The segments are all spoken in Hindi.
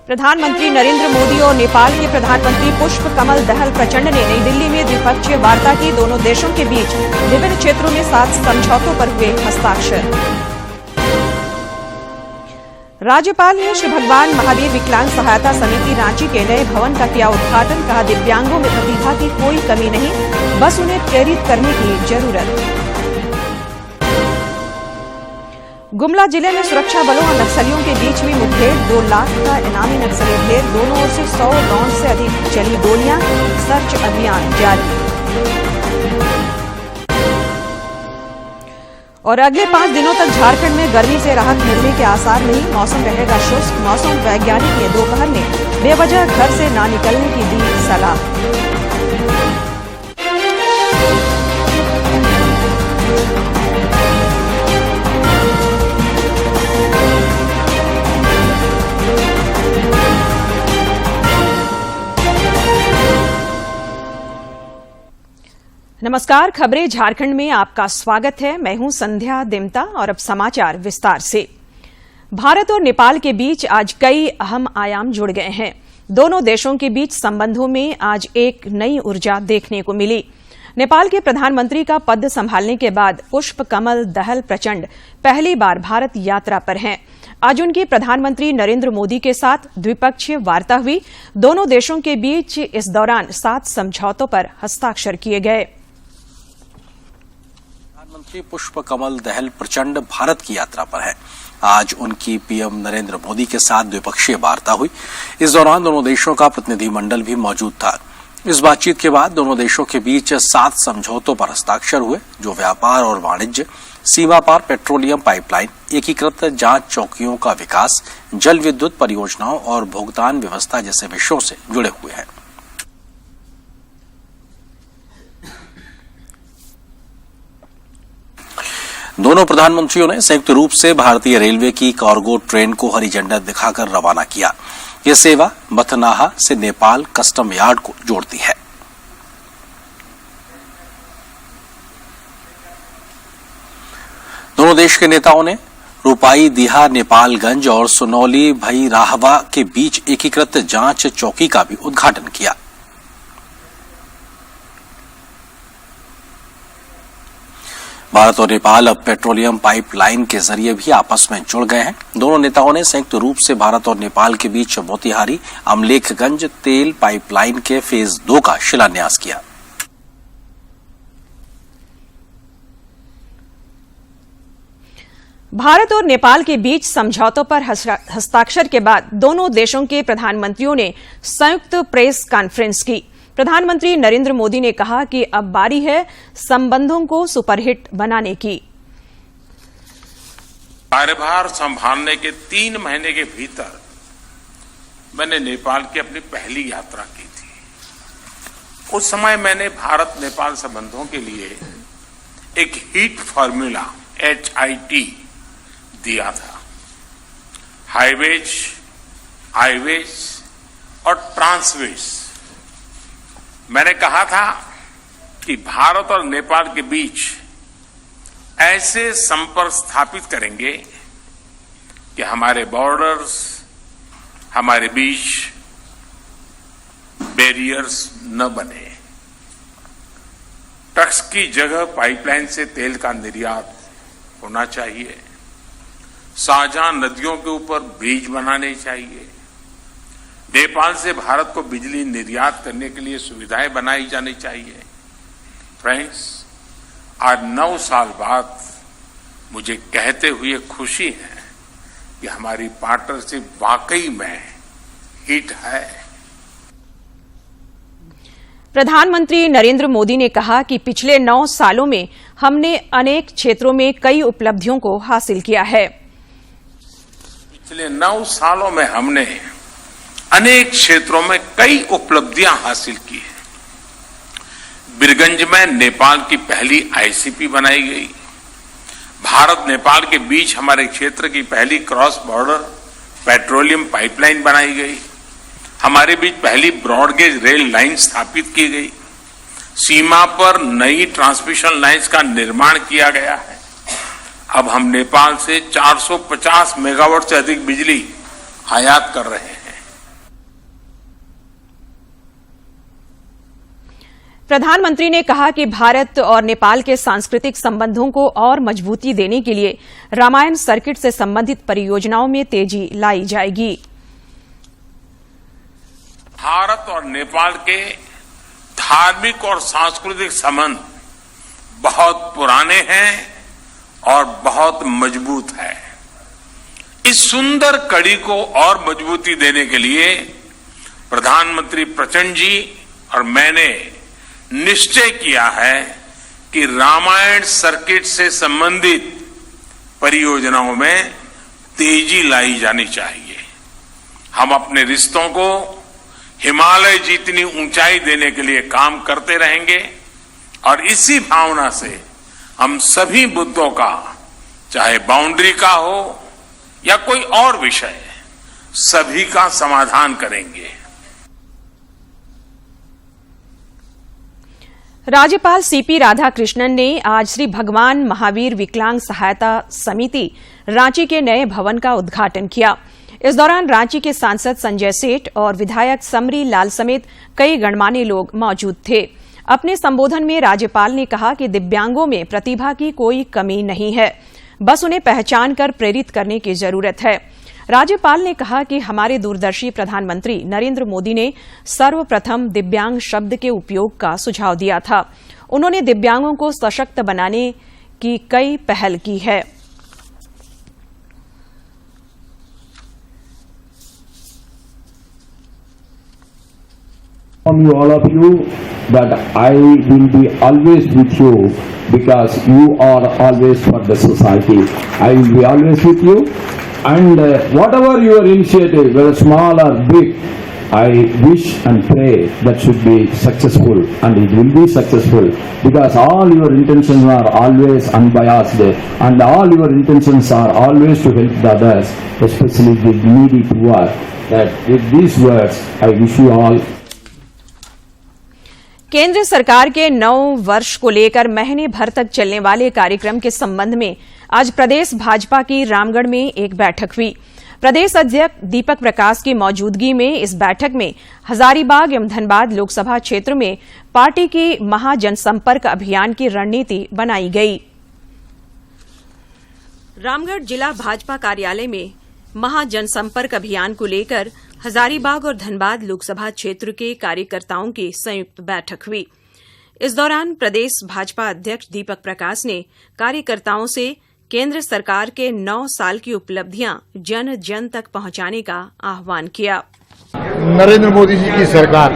प्रधानमंत्री नरेंद्र मोदी और नेपाल के प्रधानमंत्री पुष्प कमल दहल प्रचंड ने नई दिल्ली में द्विपक्षीय वार्ता की। दोनों देशों के बीच विभिन्न क्षेत्रों में 7 समझौतों पर हुए हस्ताक्षर। राज्यपाल ने श्री भगवान महावीर विकलांग सहायता समिति रांची के नए भवन का किया उद्घाटन। कहा, दिव्यांगों में प्रतिभा की कोई कमी नहीं, बस उन्हें प्रेरित करने की जरूरत। गुमला जिले में सुरक्षा बलों और नक्सलियों के बीच हुई मुठभेड़। 2 लाख का इनामी नक्सली ढेर। दोनों ओर से 100 राउंड से अधिक चली गोलियां। सर्च अभियान जारी। और अगले 5 दिनों तक झारखंड में गर्मी से राहत मिलने के आसार नहीं। मौसम रहेगा शुष्क। मौसम वैज्ञानिक ने दोपहर में बेवजह घर से न निकलने की दी सलाह। नमस्कार, खबरें झारखंड में आपका स्वागत है। मैं हूं संध्या दिमता और अब समाचार विस्तार से। भारत और नेपाल के बीच आज कई अहम आयाम जुड़ गए हैं। दोनों देशों के बीच संबंधों में आज एक नई ऊर्जा देखने को मिली। नेपाल के प्रधानमंत्री का पद संभालने के बाद पुष्प कमल दहल प्रचंड पहली बार भारत यात्रा पर हैं। आज उनकी प्रधानमंत्री नरेंद्र मोदी के साथ द्विपक्षीय वार्ता हुई। दोनों देशों के बीच इस दौरान 7 समझौतों पर हस्ताक्षर किए गए। प्रधानमंत्री पुष्प कमल दहल प्रचंड भारत की यात्रा पर है। आज उनकी पीएम नरेंद्र मोदी के साथ द्विपक्षीय वार्ता हुई। इस दौरान दोनों देशों का प्रतिनिधिमंडल भी मौजूद था। इस बातचीत के बाद दोनों देशों के बीच 7 समझौतों पर हस्ताक्षर हुए, जो व्यापार और वाणिज्य, सीमा पार पेट्रोलियम पाइपलाइन, एकीकृत जांच चौकियों का विकास, जल विद्युत परियोजनाओं और भुगतान व्यवस्था जैसे विषयों से जुड़े हुए हैं। दोनों प्रधानमंत्रियों ने संयुक्त रूप से भारतीय रेलवे की कार्गो ट्रेन को हरी झंडा दिखाकर रवाना किया। यह सेवा बथनाहा से नेपाल कस्टम यार्ड को जोड़ती है। दोनों देश के नेताओं ने रूपाई दिहा नेपालगंज और सुनौली भैराहवा के बीच एकीकृत जांच चौकी का भी उद्घाटन किया। भारत और नेपाल अब पेट्रोलियम पाइपलाइन के जरिए भी आपस में जुड़ गए हैं। दोनों नेताओं ने संयुक्त रूप से भारत और नेपाल के बीच मोतिहारी अमलेखगंज तेल पाइपलाइन के फेज 2 का शिलान्यास किया। भारत और नेपाल के बीच समझौतों पर हस्ताक्षर के बाद दोनों देशों के प्रधानमंत्रियों ने संयुक्त प्रेस कॉन्फ्रेंस की। प्रधानमंत्री नरेंद्र मोदी ने कहा कि अब बारी है संबंधों को सुपरहिट बनाने की। कार्यभार संभालने के 3 महीने के भीतर मैंने नेपाल की अपनी पहली यात्रा की थी। उस समय मैंने भारत नेपाल संबंधों के लिए एक हिट फॉर्मूला HIT दिया था। हाईवेज, हाईवेज और ट्रांसवेज। मैंने कहा था कि भारत और नेपाल के बीच ऐसे संपर्क स्थापित करेंगे कि हमारे बॉर्डर्स, हमारे बीच बैरियर्स न बने। ट्रक्स की जगह पाइपलाइन से तेल का निर्यात होना चाहिए। साझा नदियों के ऊपर ब्रिज बनाने चाहिए। नेपाल से भारत को बिजली निर्यात करने के लिए सुविधाएं बनाई जानी चाहिए। फ्रेंड्स, आज 9 साल बाद मुझे कहते हुए खुशी है कि हमारी पार्टनरशिप वाकई में हिट है। प्रधानमंत्री नरेंद्र मोदी ने कहा कि पिछले 9 सालों में हमने अनेक क्षेत्रों में कई उपलब्धियों को हासिल किया है। पिछले 9 सालों में हमने अनेक क्षेत्रों में कई उपलब्धियां हासिल की है। बीरगंज में नेपाल की पहली ICP बनाई गई। भारत नेपाल के बीच हमारे क्षेत्र की पहली क्रॉस बॉर्डर पेट्रोलियम पाइपलाइन बनाई गई। हमारे बीच पहली ब्रॉडगेज रेल लाइन स्थापित की गई। सीमा पर नई ट्रांसमिशन लाइंस का निर्माण किया गया है। अब हम नेपाल से 450 मेगावाट से अधिक बिजली आयात कर रहे हैं। प्रधानमंत्री ने कहा कि भारत और नेपाल के सांस्कृतिक संबंधों को और मजबूती देने के लिए रामायण सर्किट से संबंधित परियोजनाओं में तेजी लाई जाएगी। भारत और नेपाल के धार्मिक और सांस्कृतिक संबंध बहुत पुराने हैं और बहुत मजबूत है। इस सुंदर कड़ी को और मजबूती देने के लिए प्रधानमंत्री प्रचंड जी और मैंने निश्चय किया है कि रामायण सर्किट से संबंधित परियोजनाओं में तेजी लाई जानी चाहिए। हम अपने रिश्तों को हिमालय जितनी ऊंचाई देने के लिए काम करते रहेंगे और इसी भावना से हम सभी मुद्दों का, चाहे बाउंड्री का हो या कोई और विषय, सभी का समाधान करेंगे। राज्यपाल सीपी राधाकृष्णन ने आज श्री भगवान महावीर विकलांग सहायता समिति रांची के नए भवन का उद्घाटन किया। इस दौरान रांची के सांसद संजय सेठ और विधायक समरी लाल समेत कई गणमान्य लोग मौजूद थे। अपने संबोधन में राज्यपाल ने कहा कि दिव्यांगों में प्रतिभा की कोई कमी नहीं है, बस उन्हें पहचान कर प्रेरित करने की जरूरत है। राज्यपाल ने कहा कि हमारे दूरदर्शी प्रधानमंत्री नरेंद्र मोदी ने सर्वप्रथम दिव्यांग शब्द के उपयोग का सुझाव दिया था। उन्होंने दिव्यांगों को सशक्त बनाने की कई पहल की है। All of you that I will be always with you because you are always for the society. I will be always with you, and whatever your initiative, whether small or big, I wish and pray that should be successful, and it will be successful because all your intentions are always unbiased, and all your intentions are always to help the others, especially the needy poor. That with these words, I wish you all. केंद्र सरकार के 9 वर्ष को लेकर महीने भर तक चलने वाले कार्यक्रम के संबंध में आज प्रदेश भाजपा की रामगढ़ में एक बैठक हुई। प्रदेश अध्यक्ष दीपक प्रकाश की मौजूदगी में इस बैठक में हजारीबाग एवं धनबाद लोकसभा क्षेत्र में पार्टी की महाजनसंपर्क अभियान की रणनीति बनाई गई। रामगढ़ जिला भाजपा कार्यालय में महाजनसंपर्क अभियान को लेकर हजारीबाग और धनबाद लोकसभा क्षेत्र के कार्यकर्ताओं की संयुक्त बैठक हुई। इस दौरान प्रदेश भाजपा अध्यक्ष दीपक प्रकाश ने कार्यकर्ताओं से केंद्र सरकार के 9 साल की उपलब्धियां जन जन तक पहुंचाने का आह्वान किया। नरेंद्र मोदी जी की सरकार,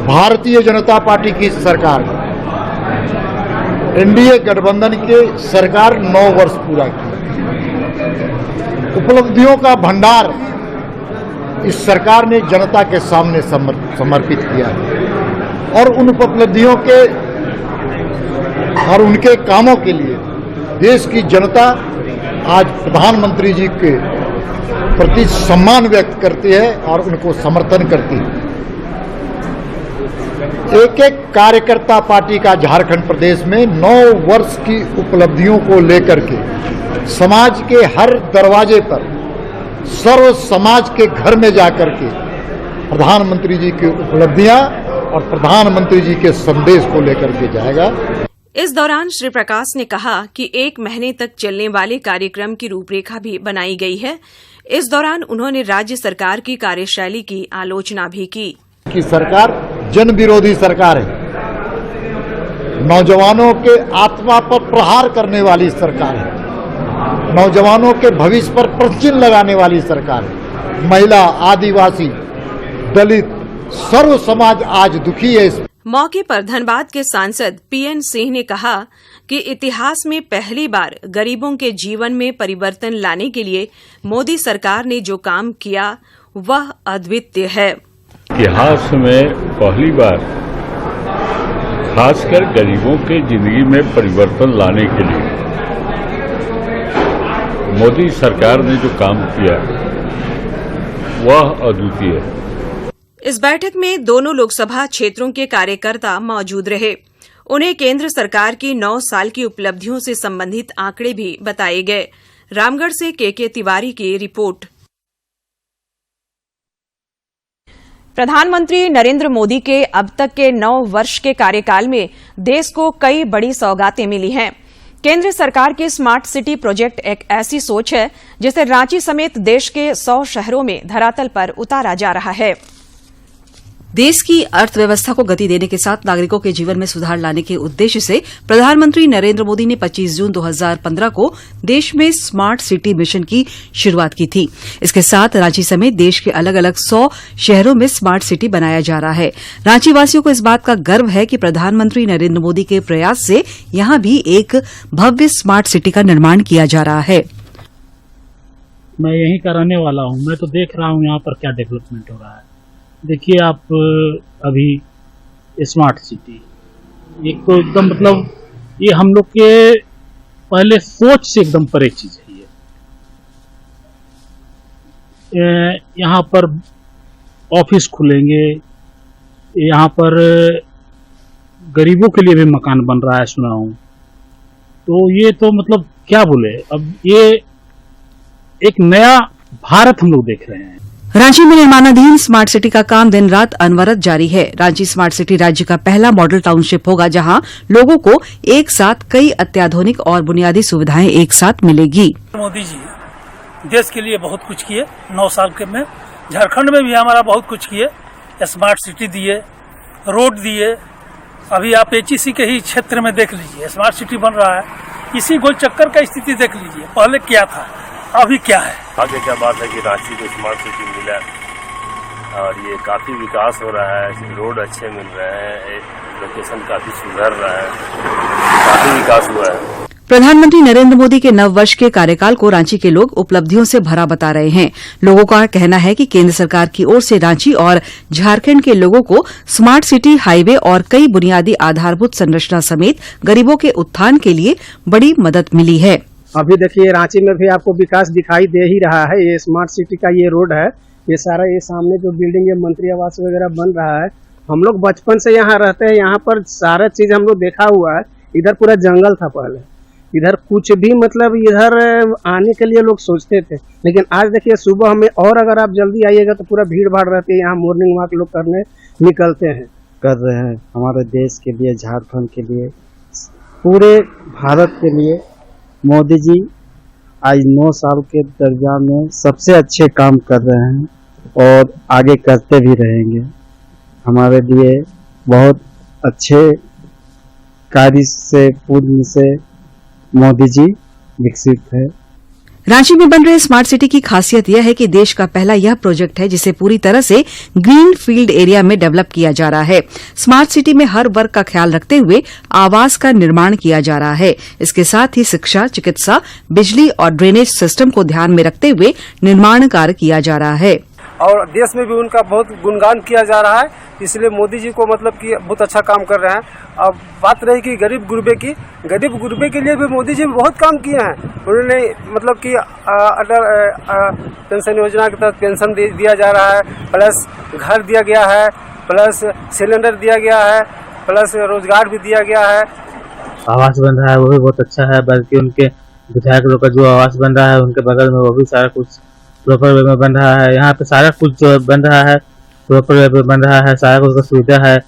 भारतीय जनता पार्टी की सरकार, एनडीए गठबंधन के सरकार 9 वर्ष पूरा की। उपलब्धियों का भंडार इस सरकार ने जनता के सामने समर्पित किया है और उन उपलब्धियों के और उनके कामों के लिए देश की जनता आज प्रधानमंत्री जी के प्रति सम्मान व्यक्त करती है और उनको समर्थन करती है। एक एक कार्यकर्ता पार्टी का झारखंड प्रदेश में 9 वर्ष की उपलब्धियों को लेकर के समाज के हर दरवाजे पर, सर्व समाज के घर में जाकर के प्रधानमंत्री जी की उपलब्धियां और प्रधानमंत्री जी के संदेश को लेकर के जाएगा। इस दौरान श्री प्रकाश ने कहा कि 1 महीने तक चलने वाले कार्यक्रम की रूपरेखा भी बनाई गई है। इस दौरान उन्होंने राज्य सरकार की कार्यशैली की आलोचना भी की। कि सरकार जन विरोधी सरकार है, नौजवानों के आत्मा पर प्रहार करने वाली सरकार है, नौजवानों के भविष्य पर प्रश्न लगाने वाली सरकार है। महिला, आदिवासी, दलित, सर्व समाज आज दुखी है। मौके पर धनबाद के सांसद पीएन सिंह ने कहा कि इतिहास में पहली बार गरीबों के जीवन में परिवर्तन लाने के लिए मोदी सरकार ने जो काम किया वह अद्वितीय है। इतिहास में पहली बार खासकर गरीबों के जिंदगी में परिवर्तन लाने के लिए मोदी सरकार ने जो काम किया वह अद्वितीय है। इस बैठक में दोनों लोकसभा क्षेत्रों के कार्यकर्ता मौजूद रहे। उन्हें केंद्र सरकार की 9 साल की उपलब्धियों से संबंधित आंकड़े भी बताए गए। रामगढ़ से के तिवारी की रिपोर्ट। प्रधानमंत्री नरेंद्र मोदी के अब तक के 9 वर्ष के कार्यकाल में देश को कई बड़ी सौगातें मिली हैं। केंद्र सरकार की स्मार्ट सिटी प्रोजेक्ट एक ऐसी सोच है जिसे रांची समेत देश के 100 शहरों में धरातल पर उतारा जा रहा है। देश की अर्थव्यवस्था को गति देने के साथ नागरिकों के जीवन में सुधार लाने के उद्देश्य से प्रधानमंत्री नरेंद्र मोदी ने 25 जून 2015 को देश में स्मार्ट सिटी मिशन की शुरुआत की थी। इसके साथ रांची समेत देश के अलग अलग 100 शहरों में स्मार्ट सिटी बनाया जा रहा है। रांची वासियों को इस बात का गर्व है कि प्रधानमंत्री नरेंद्र मोदी के प्रयास से यहां भी एक भव्य स्मार्ट सिटी का निर्माण किया जा रहा है। मैं यहीं का रहने वाला हूं, मैं तो देख रहा हूं यहाँ पर क्या डेवलपमेंट हो रहा है। देखिए आप, अभी स्मार्ट सिटी एक तो एकदम मतलब ये हम लोग के पहले सोच से एकदम परे चीज है। ये यहाँ पर ऑफिस खुलेंगे, यहाँ पर गरीबों के लिए भी मकान बन रहा है सुना हूं। तो ये तो मतलब क्या बोले, अब ये एक नया भारत हम लोग देख रहे हैं। रांची में निर्माणाधीन स्मार्ट सिटी का काम दिन रात अनवरत जारी है। रांची स्मार्ट सिटी राज्य का पहला मॉडल टाउनशिप होगा जहां लोगों को एक साथ कई अत्याधुनिक और बुनियादी सुविधाएं एक साथ मिलेगी। मोदी जी देश के लिए बहुत कुछ किए 9 साल के में। झारखंड में भी हमारा बहुत कुछ किए, स्मार्ट सिटी दिए, रोड दिए। अभी आप एचईसी के ही क्षेत्र में देख लीजिए, स्मार्ट सिटी बन रहा है। इसी गोल चक्कर का स्थिति देख लीजिए, पहले क्या था अभी क्या है। आगे क्या बात है कि रांची को स्मार्ट सिटी मिला और ये काफी विकास हो रहा है, रोड अच्छे मिल रहे हैं, लोकेशन काफी सुधर रहा है, काफी विकास हुआ है। प्रधानमंत्री नरेंद्र मोदी के 9 वर्ष के कार्यकाल को रांची के लोग उपलब्धियों से भरा बता रहे हैं। लोगों का कहना है कि केंद्र सरकार की ओर से रांची और झारखंड के लोगों को स्मार्ट सिटी, हाईवे और कई बुनियादी आधारभूत संरचना समेत गरीबों के उत्थान के लिए बड़ी मदद मिली है। अभी देखिए रांची में भी आपको विकास दिखाई दे ही रहा है। ये स्मार्ट सिटी का ये रोड है, ये सारा, ये सामने जो बिल्डिंग है मंत्री आवास वगैरह बन रहा है। हम लोग बचपन से यहाँ रहते हैं, यहाँ पर सारा चीज हम लोग देखा हुआ है। इधर पूरा जंगल था पहले, इधर कुछ भी मतलब इधर आने के लिए लोग सोचते थे, लेकिन आज देखिए सुबह में, और अगर आप जल्दी आइएगा तो पूरा भीड़ भाड़ रहती है। यहाँ मॉर्निंग वॉक लोग करने निकलते हैं, कर रहे हैं हमारे देश के लिए, झारखंड के लिए, पूरे भारत के लिए। मोदी जी आज 9 साल के दर्जा में सबसे अच्छे काम कर रहे हैं और आगे करते भी रहेंगे। हमारे लिए बहुत अच्छे कार्य से पूर्ण से मोदी जी विकसित है। रांची में बन रहे स्मार्ट सिटी की खासियत यह है कि देश का पहला यह प्रोजेक्ट है जिसे पूरी तरह से ग्रीन फील्ड एरिया में डेवलप किया जा रहा है। स्मार्ट सिटी में हर वर्ग का ख्याल रखते हुए आवास का निर्माण किया जा रहा है। इसके साथ ही शिक्षा, चिकित्सा, बिजली और ड्रेनेज सिस्टम को ध्यान में रखते हुए निर्माण कार्य किया जा रहा है। और देश में भी उनका बहुत गुणगान किया जा रहा है, इसलिए मोदी जी को मतलब कि बहुत अच्छा काम कर रहे हैं। अब बात रही कि गरीब गुरबे की, गरीब गुरबे के लिए भी मोदी जी बहुत काम किए हैं। उन्होंने मतलब कि अटल पेंशन योजना के तहत पेंशन दिया जा रहा है, प्लस घर दिया गया है, प्लस सिलेंडर दिया गया है, प्लस रोजगार भी दिया गया है। आवास बन रहा है वो भी बहुत अच्छा है, बल्कि उनके विधायक लोग का जो आवास बन रहा है उनके बगल में वो भी सारा कुछ प्रॉपर वे में बन रहा है। यहाँ पे सारा कुछ जो बन रहा है प्रॉपर वे में बन रहा है, सारा कुछ का सुविधा है,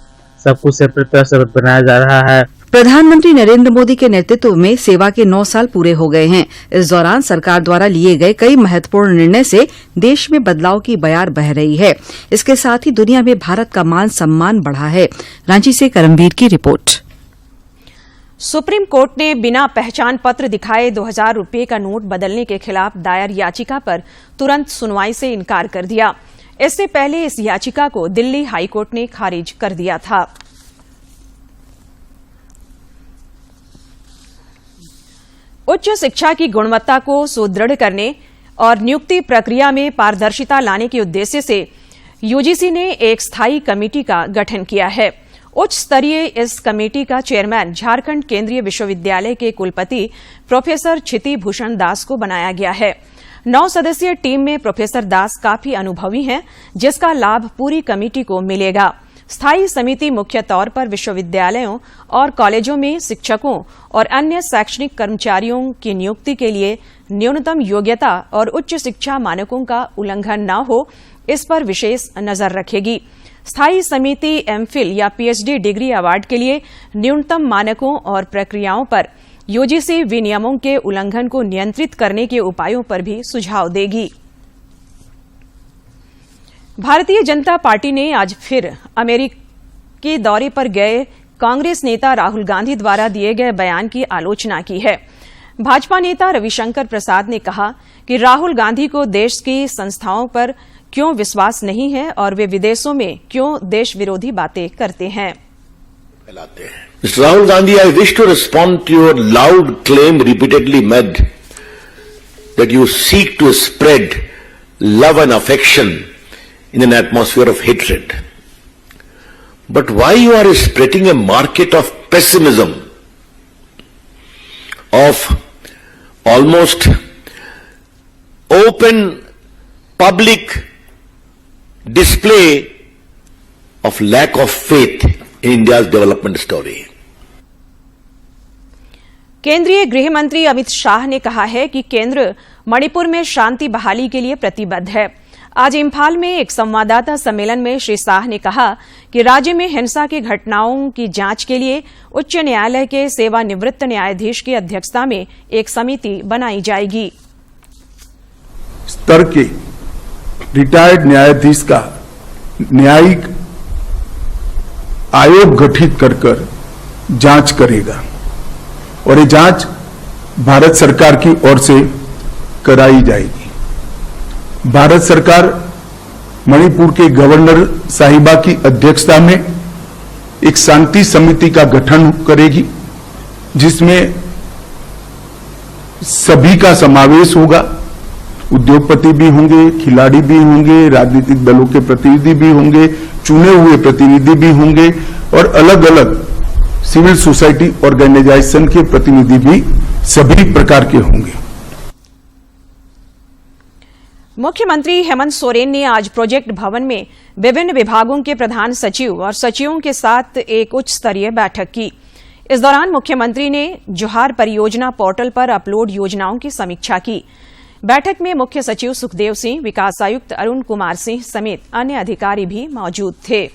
सब कुछ सेपरेट तरह से बनाया जा रहा है। प्रधानमंत्री नरेंद्र मोदी के नेतृत्व में सेवा के 9 साल पूरे हो गए हैं। इस दौरान सरकार द्वारा लिए गए कई महत्वपूर्ण निर्णय से देश में बदलाव की बयार बह रही है। इसके साथ ही दुनिया में भारत का मान सम्मान बढ़ा है। रांची से करमवीर की रिपोर्ट। सुप्रीम कोर्ट ने बिना पहचान पत्र दिखाए 2000 रुपये का नोट बदलने के खिलाफ दायर याचिका पर तुरंत सुनवाई से इनकार कर दिया। इससे पहले इस याचिका को दिल्ली हाईकोर्ट ने खारिज कर दिया था। उच्च शिक्षा की गुणवत्ता को सुदृढ़ करने और नियुक्ति प्रक्रिया में पारदर्शिता लाने के उद्देश्य से यूजीसी ने एक स्थायी कमेटी का गठन किया है। उच्च स्तरीय इस कमेटी का चेयरमैन झारखंड केंद्रीय विश्वविद्यालय के कुलपति प्रोफेसर क्षिति भूषण दास को बनाया गया है। 9 सदस्यीय टीम में प्रोफेसर दास काफी अनुभवी हैं, जिसका लाभ पूरी कमेटी को मिलेगा। स्थायी समिति मुख्य तौर पर विश्वविद्यालयों और कॉलेजों में शिक्षकों और अन्य शैक्षणिक कर्मचारियों की नियुक्ति के लिए न्यूनतम योग्यता और उच्च शिक्षा मानकों का उल्लंघन न हो, इस पर विशेष नजर रखेगी। स्थायी समिति एमफिल या पीएचडी डिग्री अवार्ड के लिए न्यूनतम मानकों और प्रक्रियाओं पर यूजीसी विनियमों के उल्लंघन को नियंत्रित करने के उपायों पर भी सुझाव देगी। भारतीय जनता पार्टी ने आज फिर अमेरिकी दौरे पर गए कांग्रेस नेता राहुल गांधी द्वारा दिए गए बयान की आलोचना की है। भाजपा नेता रविशंकर प्रसाद ने कहा कि राहुल गांधी को देश की संस्थाओं पर क्यों विश्वास नहीं है और वे विदेशों में क्यों देश विरोधी बातें करते हैं। Mr. Rahul Gandhi, I wish to respond to your loud claim repeatedly made that you seek to spread love and affection in an atmosphere of hatred. But why you are spreading a market of pessimism, of almost open public display of lack of faith in India's development story. केंद्रीय गृह मंत्री अमित शाह ने कहा है कि केंद्र मणिपुर में शांति बहाली के लिए प्रतिबद्ध है। आज इम्फाल में एक संवाददाता सम्मेलन में श्री शाह ने कहा कि राज्य में हिंसा की घटनाओं की जांच के लिए उच्च न्यायालय के सेवानिवृत्त न्यायाधीश की अध्यक्षता में एक समिति बनाई जाएगी। स्तर के रिटायर्ड न्यायाधीश का न्यायिक आयोग गठित कर जांच करेगा और ये जांच भारत सरकार की ओर से कराई जाएगी। भारत सरकार मणिपुर के गवर्नर साहिबा की अध्यक्षता में एक शांति समिति का गठन करेगी, जिसमें सभी का समावेश होगा। उद्योगपति भी होंगे, खिलाड़ी भी होंगे, राजनीतिक दलों के प्रतिनिधि भी होंगे, चुने हुए प्रतिनिधि भी होंगे और अलग अलग सिविल सोसाइटी ऑर्गेनाइजेशन के प्रतिनिधि भी सभी प्रकार के होंगे। मुख्यमंत्री हेमंत सोरेन ने आज प्रोजेक्ट भवन में विभिन्न विभागों के प्रधान सचिव और सचिवों के साथ एक उच्च स्तरीय बैठक की। इस दौरान मुख्यमंत्री ने जोहार परियोजना पोर्टल पर अपलोड योजनाओं की समीक्षा की। बैठक में मुख्य सचिव सुखदेव सिंह, विकास आयुक्त अरुण कुमार सिंह समेत अन्य अधिकारी भी मौजूद थे।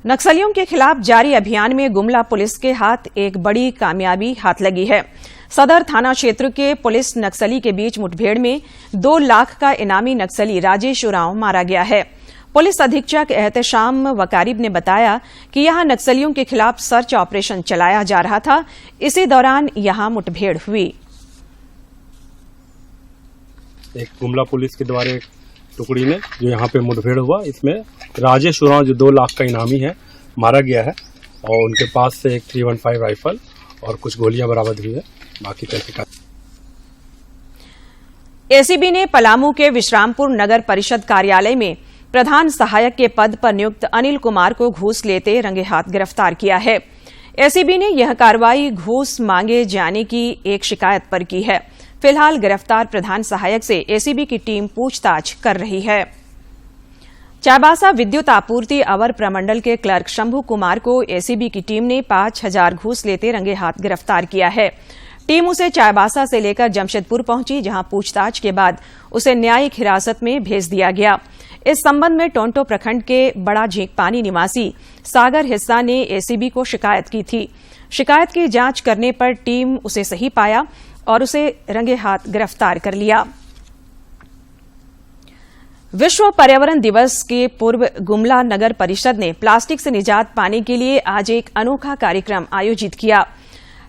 नक्सलियों के खिलाफ जारी अभियान में गुमला पुलिस के हाथ एक बड़ी कामयाबी हाथ लगी है। सदर थाना क्षेत्र के पुलिस नक्सली के बीच मुठभेड़ में 2 लाख का इनामी नक्सली राजेश उरांव मारा गया है। पुलिस अधीक्षक एहतशाम वकारिब ने बताया कि यहां नक्सलियों के खिलाफ सर्च ऑपरेशन चलाया जा रहा था। इसी दौरान यहां मुठभेड़ हुई। एक गुमला पुलिस के द्वारा टुकड़ी में जो यहाँ पे मुठभेड़ हुआ, इसमें राजेश उरांव जो 2 लाख का इनामी है मारा गया है और उनके पास से एक 315 राइफल और कुछ गोलियां बरामद हुई है। बाकी तहकीकात। एसीबी ने पलामू के विश्रामपुर नगर परिषद कार्यालय में प्रधान सहायक के पद पर नियुक्त अनिल कुमार को घूस लेते रंगे हाथ गिरफ्तार किया है। एसीबी ने यह कार्रवाई घूस मांगे जाने की एक शिकायत पर की है। फिलहाल गिरफ्तार प्रधान सहायक से एसीबी की टीम पूछताछ कर रही है। चाईबासा विद्युत आपूर्ति अवर प्रमंडल के क्लर्क शंभू कुमार को एसीबी की टीम ने 5000 घूस लेते रंगे हाथ गिरफ्तार किया है। टीम उसे चाईबासा से लेकर जमशेदपुर पहुंची, जहां पूछताछ के बाद उसे न्यायिक हिरासत में भेज दिया गया। इस संबंध में टोंटो प्रखंड के बड़ा झींकपानी निवासी सागर हिस्सा ने एसीबी को शिकायत की थी। शिकायत की जांच करने पर टीम उसे सही पाया और उसे रंगे हाथ गिरफ्तार कर लिया। विश्व पर्यावरण दिवस के पूर्व गुमला नगर परिषद ने प्लास्टिक से निजात पाने के लिए आज एक अनोखा कार्यक्रम आयोजित किया।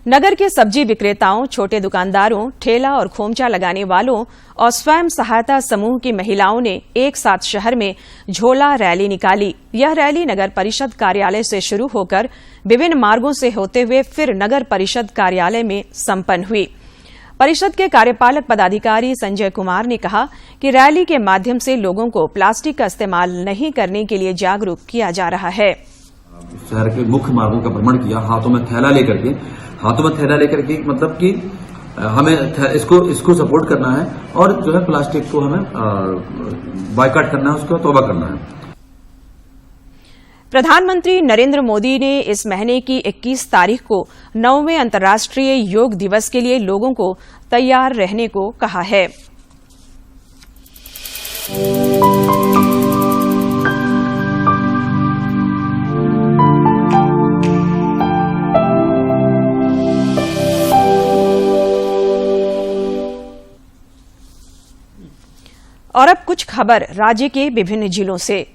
नगर के सब्जी विक्रेताओं, छोटे दुकानदारों, ठेला और खोमचा लगाने वालों और स्वयं सहायता समूह की महिलाओं ने एक साथ शहर में झोला रैली निकाली। यह रैली नगर परिषद कार्यालय से शुरू होकर विभिन्न मार्गों से होते हुए फिर नगर परिषद कार्यालय में संपन्न हुई। परिषद के कार्यपालक पदाधिकारी संजय कुमार ने कहा कि रैली के माध्यम से लोगों को प्लास्टिक का इस्तेमाल नहीं करने के लिए जागरूक किया जा रहा है। शहर के मुख्य मार्गों का भ्रमण किया, हाथों में थैला लेकर के मतलब कि हमें इसको सपोर्ट करना है और जो है प्लास्टिक को हमें बायकॉट करना है, उसको तौबा करना है। प्रधानमंत्री नरेंद्र मोदी ने इस महीने की 21 तारीख को 9वें अंतर्राष्ट्रीय योग दिवस के लिए लोगों को तैयार रहने को कहा है। और अब कुछ खबर राज्य के विभिन्न जिलों से।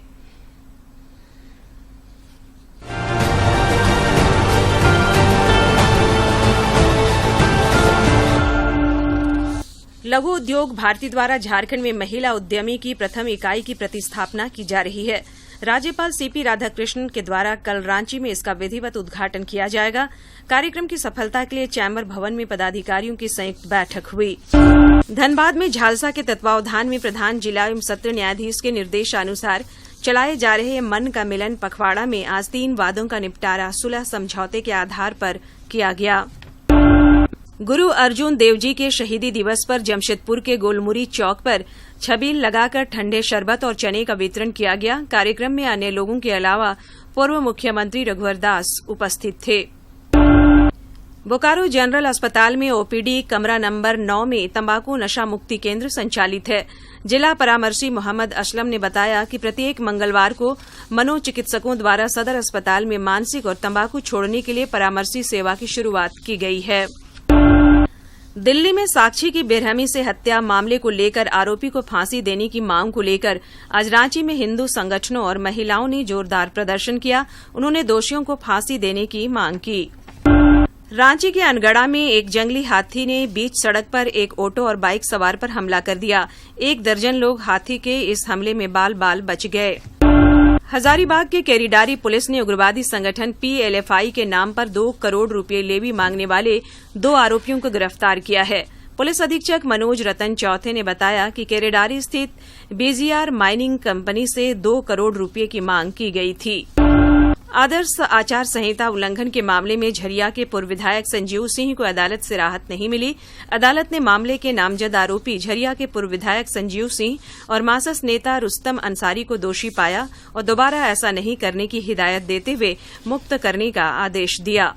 लघु उद्योग भारती द्वारा झारखंड में महिला उद्यमी की प्रथम इकाई की प्रतिस्थापना की जा रही है। राज्यपाल सीपी राधाकृष्णन के द्वारा कल रांची में इसका विधिवत उद्घाटन किया जाएगा। कार्यक्रम की सफलता के लिए चैम्बर भवन में पदाधिकारियों की संयुक्त बैठक हुई। धनबाद में झालसा के तत्वावधान में प्रधान जिला एवं सत्र न्यायाधीश के निर्देशानुसार चलाए जा रहे मन का मिलन पखवाड़ा में आज 3 वादों का निपटारा सुलह समझौते के आधार पर किया गया। गुरु अर्जुन देव जी के शहीदी दिवस पर जमशेदपुर के गोलमुरी चौक पर छबील लगाकर ठंडे शरबत और चने का वितरण किया गया। कार्यक्रम में अन्य लोगों के अलावा पूर्व मुख्यमंत्री रघुवर दास उपस्थित थे। बोकारो जनरल अस्पताल में ओपीडी कमरा नंबर 9 में तंबाकू नशा मुक्ति केंद्र संचालित है। जिला परामर्शी मोहम्मद असलम ने बताया कि प्रत्येक मंगलवार को मनोचिकित्सकों द्वारा सदर अस्पताल में मानसिक और तंबाकू छोड़ने के लिए परामर्शी सेवा की शुरूआत की गई है। दिल्ली में साक्षी की बेरहमी से हत्या मामले को लेकर आरोपी को फांसी देने की मांग को लेकर आज रांची में हिंदू संगठनों और महिलाओं ने जोरदार प्रदर्शन किया। उन्होंने दोषियों को फांसी देने की मांग की। रांची के अनगढ़ा में एक जंगली हाथी ने बीच सड़क पर एक ऑटो और बाइक सवार पर हमला कर दिया। 1 दर्जन लोग हाथी के इस हमले में बाल बाल बच गए। हजारीबाग के केरीडारी पुलिस ने उग्रवादी संगठन PLFI के नाम पर 2 करोड़ रुपए लेवी मांगने वाले 2 आरोपियों को गिरफ्तार किया है। पुलिस अधीक्षक मनोज रतन चौथे ने बताया कि केरीडारी स्थित BGR माइनिंग कंपनी से 2 करोड़ रुपए की मांग की गई थी। आदर्श आचार संहिता उल्लंघन के मामले में झरिया के पूर्व विधायक संजीव सिंह को अदालत से राहत नहीं मिली। अदालत ने मामले के नामजद आरोपी झरिया के पूर्व विधायक संजीव सिंह और मासस नेता रुस्तम अंसारी को दोषी पाया और दोबारा ऐसा नहीं करने की हिदायत देते हुए मुक्त करने का आदेश दिया।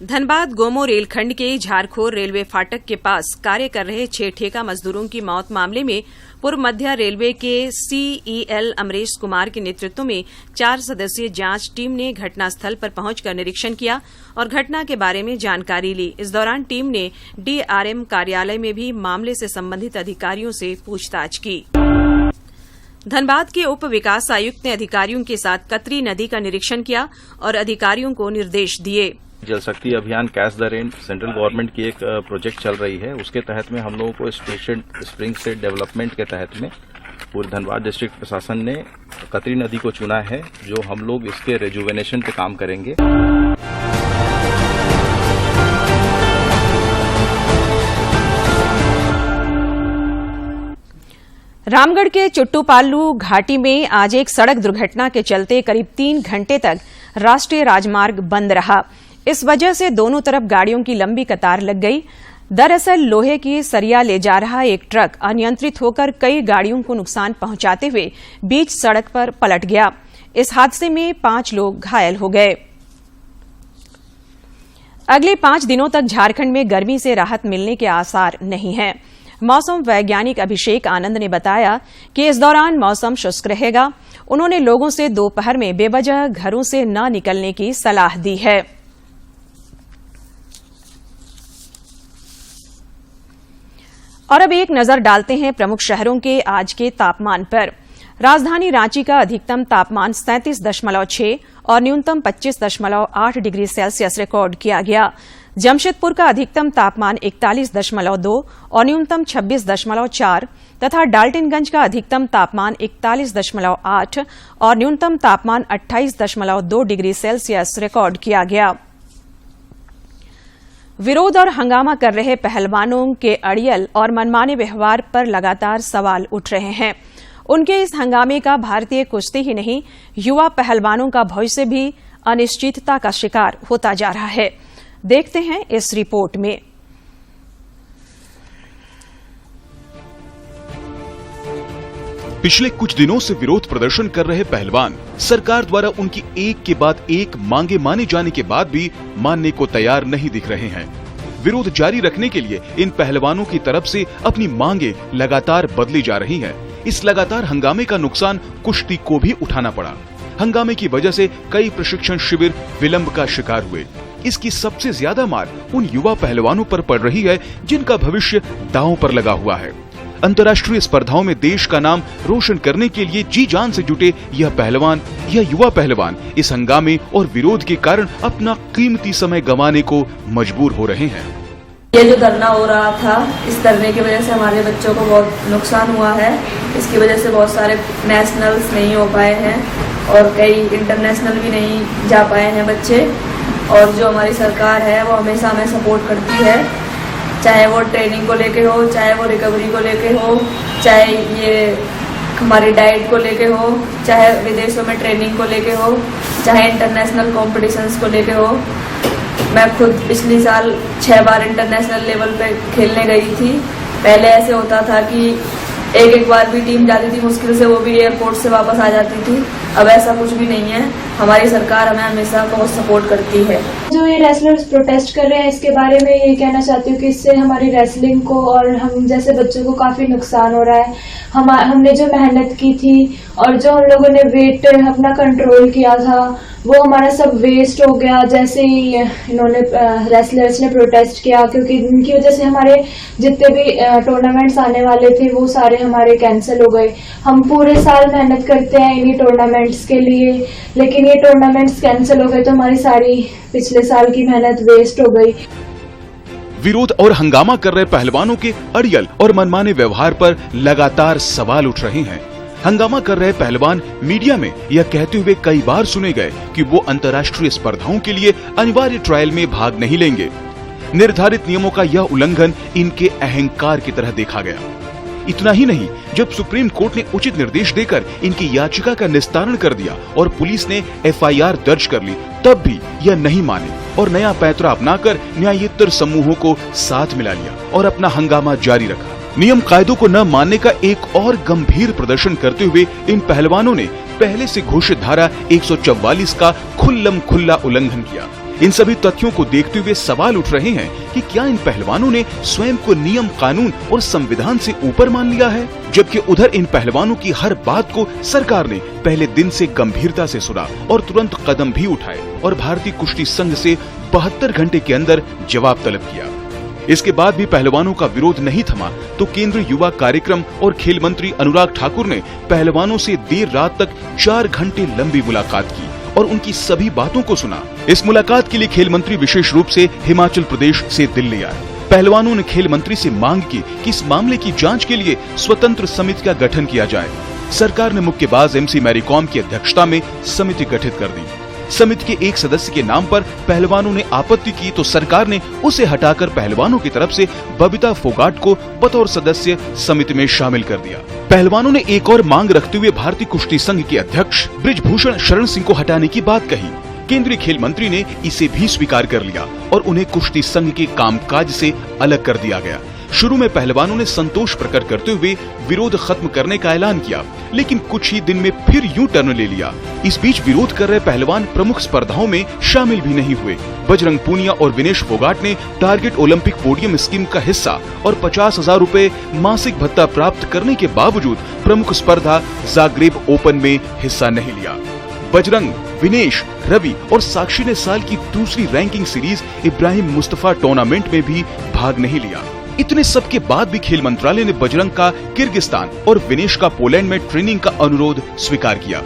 धनबाद गोमो रेलखंड के झारखोर रेलवे फाटक के पास कार्य कर रहे 6 ठेका मजदूरों की मौत मामले में पूर्व मध्य रेलवे के CEL अमरेश कुमार के नेतृत्व में 4 सदस्यीय जांच टीम ने घटनास्थल पर पहुंचकर निरीक्षण किया और घटना के बारे में जानकारी ली। इस दौरान टीम ने DRM कार्यालय में भी मामले से संबंधित अधिकारियों से पूछताछ की। धनबाद के उप विकास आयुक्त ने अधिकारियों के साथ कतरी नदी का निरीक्षण किया और अधिकारियों को निर्देश दिए। जल शक्ति अभियान catch the rain central government की एक प्रोजेक्ट चल रही है। उसके तहत में हम लोगों को स्प्रिंग सेट डेवलपमेंट के तहत में पूरे धनबाद डिस्ट्रिक्ट प्रशासन ने कतरी नदी को चुना है, जो हम लोग इसके रेजुवेनेशन पे काम करेंगे। रामगढ़ के चुट्टूपालू घाटी में आज एक सड़क दुर्घटना के चलते करीब 3 घंटे तक राष्ट्रीय राजमार्ग बंद रहा। इस वजह से दोनों तरफ गाड़ियों की लंबी कतार लग गई। दरअसल लोहे की सरिया ले जा रहा एक ट्रक अनियंत्रित होकर कई गाड़ियों को नुकसान पहुंचाते हुए बीच सड़क पर पलट गया। इस हादसे में 5 लोग घायल हो गए। अगले 5 दिनों तक झारखंड में गर्मी से राहत मिलने के आसार नहीं हैं। मौसम वैज्ञानिक अभिषेक आनंद ने बताया कि इस दौरान मौसम शुष्क रहेगा। उन्होंने लोगों से दोपहर में बेवजह घरों से न निकलने की सलाह दी है। और अब एक नजर डालते हैं प्रमुख शहरों के आज के तापमान पर। राजधानी रांची का अधिकतम तापमान 37.6 और न्यूनतम 25.8 डिग्री सेल्सियस रिकॉर्ड किया गया। जमशेदपुर का अधिकतम तापमान 41.2 और न्यूनतम 26.4 तथा डाल्टनगंज का अधिकतम तापमान 41.8 और न्यूनतम तापमान 28.2 डिग्री सेल्सियस रिकॉर्ड किया गया। विरोध और हंगामा कर रहे पहलवानों के अड़ियल और मनमाने व्यवहार पर लगातार सवाल उठ रहे हैं। उनके इस हंगामे का भारतीय कुश्ती ही नहीं, युवा पहलवानों का भविष्य भी अनिश्चितता का शिकार होता जा रहा है। देखते हैं इस रिपोर्ट में। पिछले कुछ दिनों से विरोध प्रदर्शन कर रहे पहलवान सरकार द्वारा उनकी एक के बाद एक मांगे माने जाने के बाद भी मानने को तैयार नहीं दिख रहे हैं। विरोध जारी रखने के लिए इन पहलवानों की तरफ से अपनी मांगे लगातार बदली जा रही हैं। इस लगातार हंगामे का नुकसान कुश्ती को भी उठाना पड़ा। हंगामे की वजह से कई प्रशिक्षण शिविर विलंब का शिकार हुए। इसकी सबसे ज्यादा मार उन युवा पहलवानों पर पड़ रही है जिनका भविष्य दांव पर लगा हुआ है। अंतर्राष्ट्रीय स्पर्धाओं में देश का नाम रोशन करने के लिए जी जान से जुटे यह युवा पहलवान इस हंगामे और विरोध के कारण अपना कीमती समय गंवाने को मजबूर हो रहे हैं। ये जो धरना हो रहा था, इस धरने की वजह से हमारे बच्चों को बहुत नुकसान हुआ है। इसकी वजह से बहुत सारे नेशनल्स नहीं हो पाए हैं और कई इंटरनेशनल भी नहीं जा पाए हैं बच्चे। और जो हमारी सरकार है वो हमेशा हमें सपोर्ट करती है, चाहे वो ट्रेनिंग को लेके हो, चाहे वो रिकवरी को लेके हो, चाहे ये हमारी डाइट को लेके हो, चाहे विदेशों में ट्रेनिंग को लेके हो, चाहे इंटरनेशनल कॉम्पिटिशन्स को लेके हो। मैं खुद पिछली साल 6 बार इंटरनेशनल लेवल पे खेलने गई थी। पहले ऐसे होता था कि एक बार भी टीम जाती थी मुश्किल से, वो भी एयरपोर्ट से वापस आ जाती थी। अब ऐसा कुछ भी नहीं है। हमारी सरकार हमें हमेशा बहुत सपोर्ट करती है। जो ये रेसलर्स प्रोटेस्ट कर रहे हैं, इसके बारे में ये कहना चाहती हूँ कि इससे हमारी रेसलिंग को और हम जैसे बच्चों को काफी नुकसान हो रहा है। हमने जो मेहनत की थी और जो हम लोगों ने वेट अपना कंट्रोल किया था, वो हमारा सब वेस्ट हो गया जैसे ही इन्होंने रेसलर्स ने प्रोटेस्ट किया, क्योंकि इनकी वजह से हमारे जितने भी टूर्नामेंट्स आने वाले थे वो सारे हमारे कैंसिल हो गए। हम पूरे साल मेहनत करते हैं इन्हीं टूर्नामेंट्स के लिए, लेकिन ये टूर्नामेंट्स कैंसिल हो गए तो हमारी सारी पिछले साल की मेहनत वेस्ट हो गई। विरोध और हंगामा कर रहे पहलवानों के अड़ियल और मनमाने व्यवहार पर लगातार सवाल उठ रहे हैं। हंगामा कर रहे पहलवान मीडिया में यह कहते हुए कई बार सुने गए कि वो अंतर्राष्ट्रीय स्पर्धाओं के लिए अनिवार्य ट्रायल में भाग नहीं लेंगे। निर्धारित नियमों का यह उल्लंघन इनके अहंकार की तरह देखा गया। इतना ही नहीं, जब सुप्रीम कोर्ट ने उचित निर्देश देकर इनकी याचिका का निस्तारण कर दिया और पुलिस ने FIR दर्ज कर ली, तब भी यह नहीं माने और नया पैंतरा अपनाकर न्यायेतर समूहों को साथ मिला लिया और अपना हंगामा जारी रखा। नियम कायदों को न मानने का एक और गंभीर प्रदर्शन करते हुए इन पहलवानों ने पहले से घोषित धारा 144 का खुल्लम खुल्ला उल्लंघन किया। इन सभी तथ्यों को देखते हुए सवाल उठ रहे हैं कि क्या इन पहलवानों ने स्वयं को नियम, कानून और संविधान से ऊपर मान लिया है, जबकि उधर इन पहलवानों की हर बात को सरकार ने पहले दिन से गंभीरता से सुना और तुरंत कदम भी उठाए और भारतीय कुश्ती संघ से 72 घंटे के अंदर जवाब तलब किया। इसके बाद भी पहलवानों का विरोध नहीं थमा तो केंद्रीय युवा कार्यक्रम और खेल मंत्री अनुराग ठाकुर ने पहलवानों से देर रात तक 4 घंटे लंबी मुलाकात की और उनकी सभी बातों को सुना। इस मुलाकात के लिए खेल मंत्री विशेष रूप से हिमाचल प्रदेश से दिल्ली आए। पहलवानों ने खेल मंत्री से मांग की कि इस मामले की जांच के लिए स्वतंत्र समिति का गठन किया जाए। सरकार ने मुक्केबाज MC मैरी कॉम की अध्यक्षता में समिति गठित कर दी। समिति के एक सदस्य के नाम पर पहलवानों ने आपत्ति की तो सरकार ने उसे हटाकर पहलवानों की तरफ से बबीता फोगाट को बतौर सदस्य समिति में शामिल कर दिया। पहलवानों ने एक और मांग रखते हुए भारतीय कुश्ती संघ के अध्यक्ष बृजभूषण शरण सिंह को हटाने की बात कही। केंद्रीय खेल मंत्री ने इसे भी स्वीकार कर लिया और उन्हें कुश्ती संघ के कामकाज से अलग कर दिया गया। शुरू में पहलवानों ने संतोष प्रकट करते हुए विरोध खत्म करने का ऐलान किया, लेकिन कुछ ही दिन में फिर यूं टर्न ले लिया। इस बीच विरोध कर रहे पहलवान प्रमुख स्पर्धाओं में शामिल भी नहीं हुए। बजरंग पूनिया और विनेश फोगाट ने टारगेट ओलंपिक पोडियम स्कीम का हिस्सा और 50,000 रूपए मासिक भत्ता प्राप्त करने के बावजूद प्रमुख स्पर्धा जाग्रेब ओपन में हिस्सा नहीं लिया। बजरंग, विनेश, रवि और साक्षी ने साल की दूसरी ranking series Ibrahim Mustafa tournament में भी भाग नहीं लिया। इतने सब के बाद भी खेल मंत्रालय ने बजरंग का किर्गिस्तान और विनेश का पोलैंड में ट्रेनिंग का अनुरोध स्वीकार किया।